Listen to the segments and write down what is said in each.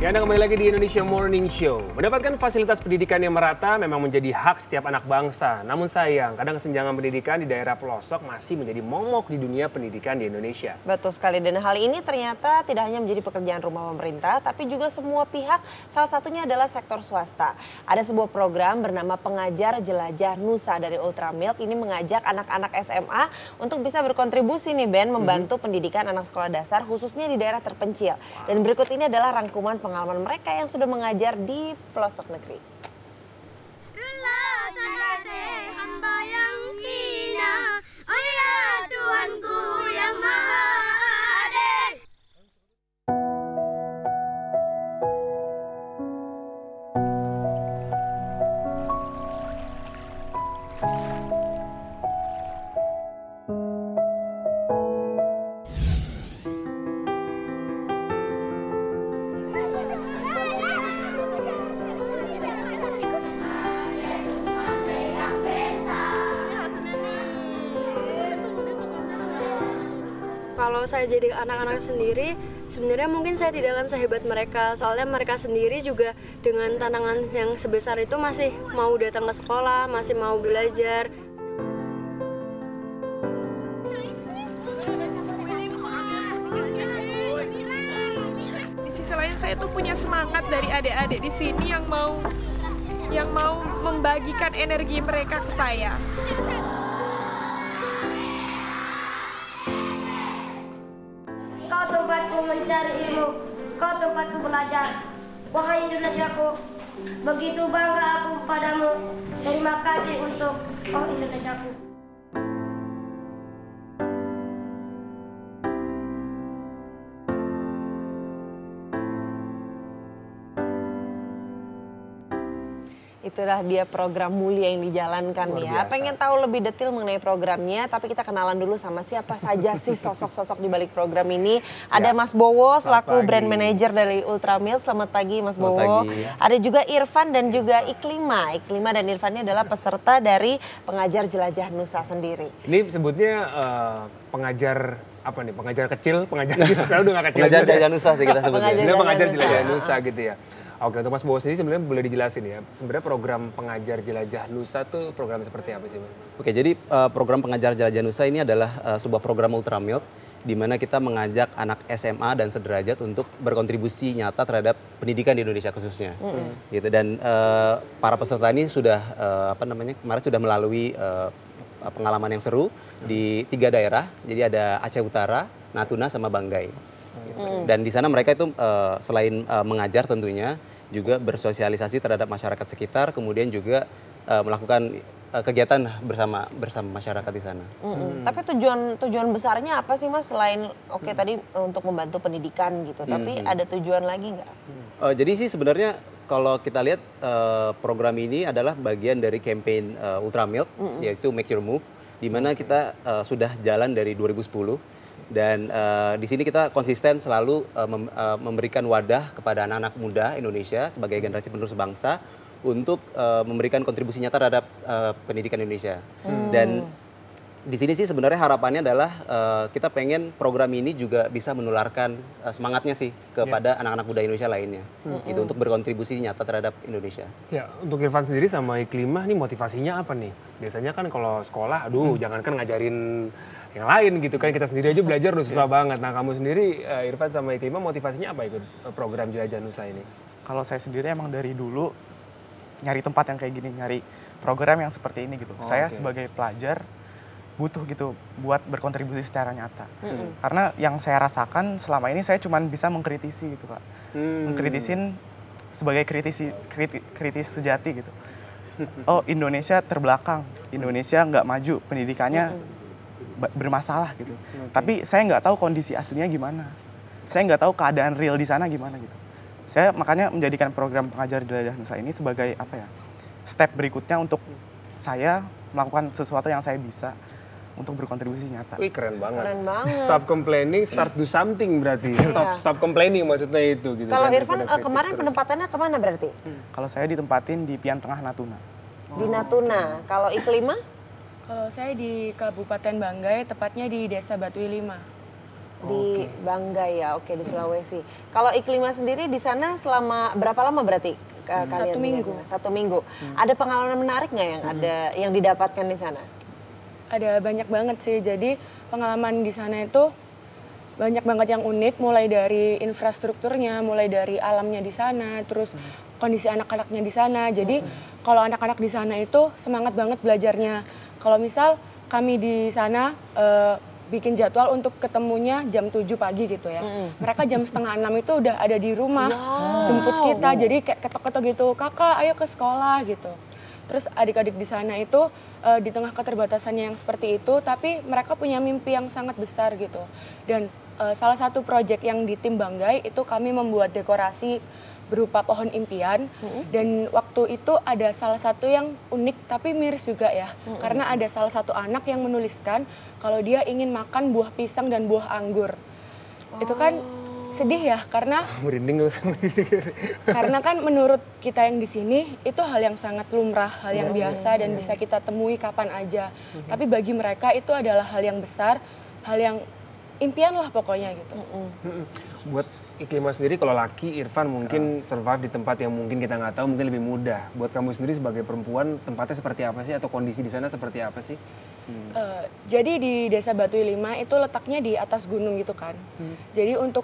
Ya, Anda kembali lagi di Indonesia Morning Show. Mendapatkan fasilitas pendidikan yang merata memang menjadi hak setiap anak bangsa. Namun sayang, kadang kesenjangan pendidikan di daerah pelosok masih menjadi momok di dunia pendidikan di Indonesia. Betul sekali, dan hal ini ternyata tidak hanya menjadi pekerjaan rumah pemerintah, tapi juga semua pihak, salah satunya adalah sektor swasta. Ada sebuah program bernama Pengajar Jelajah Nusa dari Ultramilk. Ini mengajak anak-anak SMA untuk bisa berkontribusi nih Ben, membantu pendidikan anak sekolah dasar khususnya di daerah terpencil. Dan berikut ini adalah rangkuman pengalaman mereka yang sudah mengajar di pelosok negeri. Hamba yang hina, oh ya Tuhanku yang maha adil. Kalau saya jadi anak-anak sendiri, sebenarnya mungkin saya tidak akan sehebat mereka. Soalnya mereka sendiri juga dengan tantangan yang sebesar itu masih mau datang ke sekolah, masih mau belajar. Di sisi lain saya tuh punya semangat dari adik-adik di sini yang mau membagikan energi mereka ke saya. Kau tempatku mencari ilmu, kau tempatku belajar. Wahai Indonesiaku, begitu bangga aku padamu. Terima kasih untuk Indonesiaku. Itulah dia program mulia yang dijalankan ya. Pengen tahu lebih detail mengenai programnya, tapi kita kenalan dulu sama siapa saja sih sosok-sosok di balik program ini. Ada Mas Bowo selaku brand manager dari Ultramilk. Selamat pagi Mas Bowo. Ada juga Irfan dan juga Iklima. Iklima dan Irfan ini adalah peserta dari Pengajar Jelajah Nusa sendiri. Ini sebutnya pengajar apa nih? Pengajar kecil, pengajar udah nggak kecil. Pengajar Jelajah Nusa sih kita sebutnya. Pengajar Jelajah Nusa gitu ya. Oke, untuk Mas Bowo sendiri sebenarnya boleh dijelasin ya, sebenarnya program Pengajar Jelajah Nusa tuh program seperti apa sih, Mas? Oke, jadi program Pengajar Jelajah Nusa ini adalah sebuah program Ultramilk di mana kita mengajak anak SMA dan sederajat untuk berkontribusi nyata terhadap pendidikan di Indonesia khususnya. Gitu, dan para peserta ini sudah kemarin sudah melalui pengalaman yang seru di 3 daerah. Jadi ada Aceh Utara, Natuna sama Banggai. Dan di sana mereka itu selain mengajar tentunya juga bersosialisasi terhadap masyarakat sekitar, kemudian juga melakukan kegiatan bersama masyarakat di sana. Tapi tujuan besarnya apa sih Mas, selain tadi untuk membantu pendidikan gitu, tapi ada tujuan lagi nggak? Jadi sih sebenarnya kalau kita lihat program ini adalah bagian dari campaign Ultramilk, yaitu Make Your Move, di mana kita sudah jalan dari 2010. Dan di sini kita konsisten selalu memberikan wadah kepada anak-anak muda Indonesia sebagai generasi penerus bangsa untuk memberikan kontribusi nyata terhadap pendidikan Indonesia. Dan di sini sih sebenarnya harapannya adalah kita pengen program ini juga bisa menularkan semangatnya sih kepada anak-anak muda Indonesia lainnya, gitu, untuk berkontribusi nyata terhadap Indonesia. Ya, untuk Irfan sendiri sama Iklimah nih motivasinya apa nih? Biasanya kan kalau sekolah, jangankan ngajarin yang lain gitu kan, kita sendiri aja belajar udah susah banget. Nah, kamu sendiri Irfan sama Iklimah motivasinya apa ikut program Jelajah Nusa ini? Kalau saya sendiri emang dari dulu nyari tempat yang kayak gini, nyari program yang seperti ini gitu. Saya sebagai pelajar butuh gitu buat berkontribusi secara nyata. Karena yang saya rasakan selama ini saya cuma bisa mengkritisi gitu Kak. Mengkritisin sebagai kritis sejati gitu. Oh, Indonesia terbelakang, Indonesia nggak maju, pendidikannya bermasalah gitu. Tapi saya nggak tahu kondisi aslinya gimana. Saya nggak tahu keadaan real di sana gimana gitu. Saya makanya menjadikan program Pengajar Jelajah Nusa ini sebagai step berikutnya untuk saya melakukan sesuatu yang saya bisa untuk berkontribusi nyata. Wih, keren banget. Keren banget. Stop complaining, start do something berarti. Stop complaining maksudnya itu gitu. Kalau kan, Irfan kemarin penempatannya kemana berarti? Kalau saya ditempatin di Pian Tengah Natuna. Di Natuna. Kalau Iklima? Kalau saya di Kabupaten Banggai, tepatnya di Desa Batui 5. Di Banggai ya, oke, di Sulawesi. Kalau Iklima sendiri di sana selama berapa lama berarti kalian? 1 minggu. 1 minggu. Ada pengalaman menarik nggak yang didapatkan di sana? Ada banyak banget sih. Jadi pengalaman di sana itu banyak banget yang unik, mulai dari infrastrukturnya, mulai dari alamnya di sana, terus kondisi anak-anaknya di sana. Jadi kalau anak-anak di sana itu semangat banget belajarnya. Kalau misal kami di sana bikin jadwal untuk ketemunya jam 7 pagi gitu ya. Mereka jam 5:30 itu udah ada di rumah jemput kita. Jadi kayak ketok-ketok gitu, "Kakak, ayo ke sekolah," gitu. Terus adik-adik di sana itu di tengah keterbatasannya yang seperti itu, tapi mereka punya mimpi yang sangat besar gitu. Dan salah satu proyek yang di tim Banggai itu kami membuat dekorasi berupa pohon impian, dan waktu itu ada salah satu yang unik tapi miris juga ya, karena ada salah satu anak yang menuliskan kalau dia ingin makan buah pisang dan buah anggur. Itu kan sedih ya, karena Merinding karena kan menurut kita yang di sini itu hal yang sangat lumrah, hal yang biasa dan bisa kita temui kapan aja. Tapi bagi mereka itu adalah hal yang besar, hal yang impian lah pokoknya gitu. Buat Iklima sendiri, kalau laki, Irfan mungkin survive di tempat yang mungkin kita nggak tahu, mungkin lebih mudah. Buat kamu sendiri sebagai perempuan, tempatnya seperti apa sih? Atau kondisi di sana seperti apa sih? Jadi di Desa Batu 5 itu letaknya di atas gunung gitu kan. Jadi untuk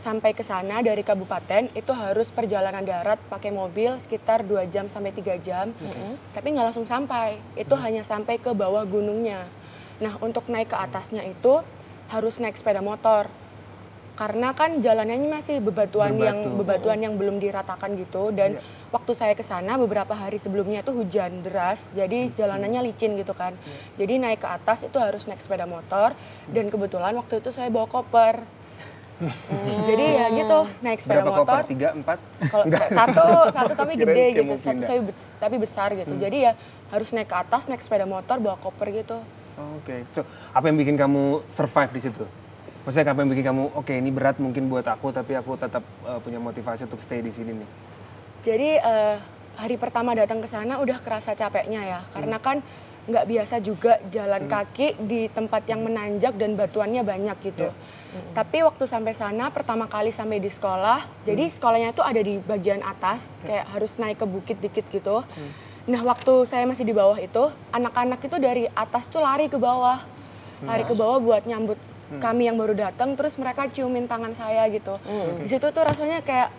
sampai ke sana dari kabupaten itu harus perjalanan darat pakai mobil sekitar 2 jam sampai 3 jam. Tapi nggak langsung sampai, itu hanya sampai ke bawah gunungnya. Nah untuk naik ke atasnya itu harus naik sepeda motor. Karena kan jalanannya masih bebatuan yang belum diratakan gitu, dan waktu saya ke sana beberapa hari sebelumnya itu hujan deras, jadi jalanannya licin gitu kan. Jadi naik ke atas itu harus naik sepeda motor, dan kebetulan waktu itu saya bawa koper. Jadi ya gitu, naik sepeda Berapa motor. koper? 3, 4? Kalau satu tapi gede Kirain kayak gitu, mau satu pindah. tapi besar gitu. Jadi ya harus naik ke atas, naik sepeda motor, bawa koper gitu. Oke. So, apa yang bikin kamu survive di situ? Maksudnya apa yang bikin kamu, oke ini berat mungkin buat aku, tapi aku tetap punya motivasi untuk stay di sini nih? Jadi hari pertama datang ke sana udah kerasa capeknya ya, karena kan nggak biasa juga jalan kaki di tempat yang menanjak dan batuannya banyak gitu. Tapi waktu sampai sana pertama kali sampai di sekolah, jadi sekolahnya itu ada di bagian atas, kayak harus naik ke bukit dikit gitu. Nah waktu saya masih di bawah itu, anak-anak itu dari atas tuh lari ke bawah buat nyambut kami yang baru datang, terus mereka ciumin tangan saya gitu. Di situ tuh rasanya kayak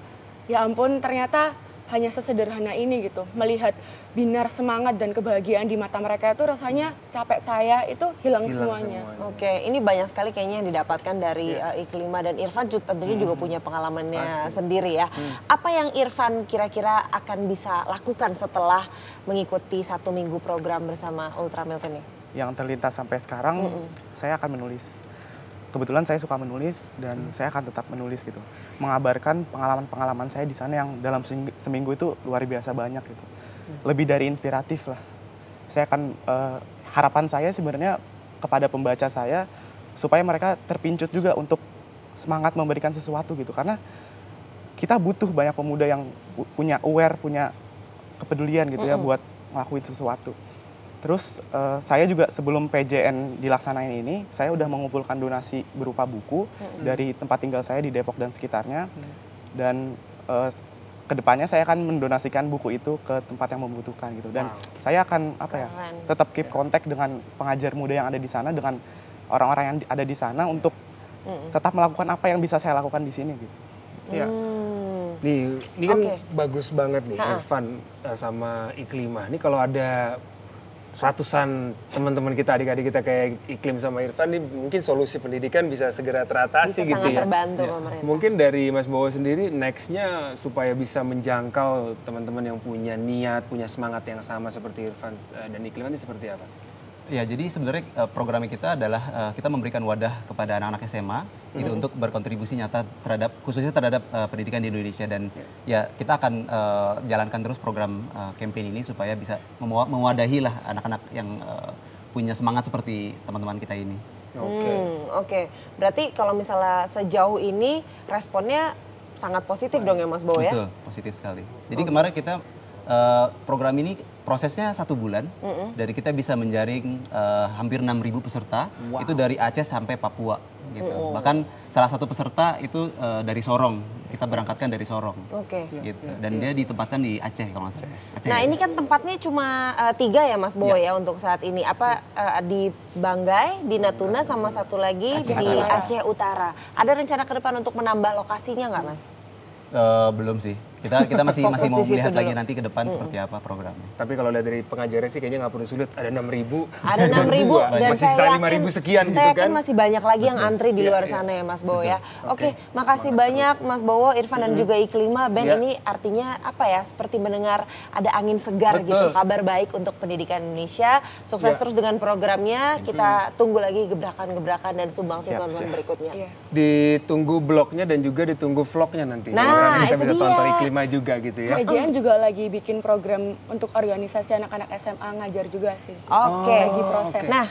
ya ampun, ternyata hanya sesederhana ini gitu. Melihat binar semangat dan kebahagiaan di mata mereka itu rasanya capek saya itu hilang semuanya. Oke, ini banyak sekali kayaknya yang didapatkan dari Iklima, dan Irfan tentunya juga punya pengalamannya sendiri ya. Apa yang Irfan kira-kira akan bisa lakukan setelah mengikuti 1 minggu program bersama Ultramilk ini? Yang terlintas sampai sekarang, saya akan menulis. Kebetulan saya suka menulis dan saya akan tetap menulis gitu. Mengabarkan pengalaman-pengalaman saya di sana yang dalam seminggu itu luar biasa banyak gitu. Lebih dari inspiratif lah. Saya akan, harapan saya sebenarnya kepada pembaca saya supaya mereka terpincut juga untuk semangat memberikan sesuatu gitu. Karena kita butuh banyak pemuda yang punya aware, punya kepedulian gitu ya buat ngelakuin sesuatu. Terus saya juga sebelum PJN dilaksanain ini, saya udah mengumpulkan donasi berupa buku dari tempat tinggal saya di Depok dan sekitarnya. Dan kedepannya saya akan mendonasikan buku itu ke tempat yang membutuhkan gitu. Dan saya akan tetap keep kontak dengan pengajar muda yang ada di sana, dengan orang-orang yang ada di sana untuk tetap melakukan apa yang bisa saya lakukan di sini gitu. Ya. Ini kan bagus banget nih Irfan sama Iklima. Ini kalau ada ratusan teman-teman kita, adik-adik kita kayak Iklim sama Irfan, nih mungkin solusi pendidikan bisa segera teratasi bisa gitu ya. Bisa sangat terbantu pemerintah. Mungkin dari Mas Bowo sendiri next-nya supaya bisa menjangkau teman-teman yang punya niat, punya semangat yang sama seperti Irfan dan Iklim ini seperti apa? Ya, jadi sebenarnya program kita adalah kita memberikan wadah kepada anak-anak SMA gitu untuk berkontribusi nyata terhadap, khususnya terhadap pendidikan di Indonesia. Dan ya kita akan jalankan terus program campaign ini supaya bisa mewadahi lah anak-anak yang punya semangat seperti teman-teman kita ini. Oke. Berarti kalau misalnya sejauh ini responnya sangat positif dong ya Mas Bowo ya? Betul, positif sekali. Jadi kemarin kita program ini prosesnya 1 bulan, dari kita bisa menjaring hampir 6.000 peserta, itu dari Aceh sampai Papua. gitu. Bahkan salah satu peserta itu dari Sorong, kita berangkatkan dari Sorong. Oke. Gitu. Dan dia ditempatkan di Aceh kalau nggak salah. Aceh, Nah ya? ini kan tempatnya cuma 3 ya Mas Bowo ya untuk saat ini. Apa di Banggai, di Natuna, sama satu lagi Aceh di Utara. Aceh Utara. Ada rencana ke depan untuk menambah lokasinya nggak Mas? Belum sih. Kita masih Fokus mau di situ melihat lagi dulu. nanti ke depan seperti apa programnya. Tapi kalau lihat dari pengajarnya sih kayaknya nggak perlu sulit, ada 6.000. Ada 6.000 dan masih saya sisa yakin 5.000 sekian saya gitu yakin kan. masih banyak lagi yang antri di luar Iya, sana ya Mas Bowo ya. Oke, makasih banyak Mas Bowo, Irfan dan juga Iklima. Ben, Iya. ini artinya apa ya? Seperti mendengar ada angin segar Betul. gitu, kabar baik untuk pendidikan Indonesia. Sukses Iya. terus dengan programnya. Kita tunggu lagi gebrakan-gebrakan dan sumbangsi Siap, teman-teman siap. berikutnya. Ditunggu blognya dan juga ditunggu vlognya nanti. Nah, Di sana kita itu bisa dia. tonton Iklima juga gitu ya. PJN juga lagi bikin program untuk organisasi anak-anak SMA ngajar juga sih. Oke. Lagi proses. Nah,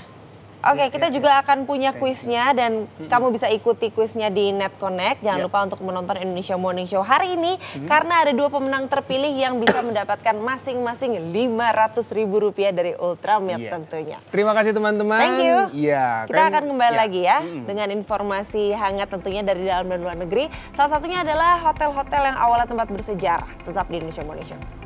oke, kita juga akan punya kuisnya dan kamu bisa ikuti kuisnya di Net Connect. Jangan lupa untuk menonton Indonesia Morning Show hari ini karena ada 2 pemenang terpilih yang bisa mendapatkan masing-masing Rp500.000 dari Ultramilk Iya. tentunya. Terima kasih teman-teman. Thank you. Iya. Kita kan- akan kembali ya. lagi ya dengan informasi hangat tentunya dari dalam dan luar negeri. Salah satunya adalah hotel-hotel yang awalnya tempat bersejarah. Tetap di Indonesia Morning Show.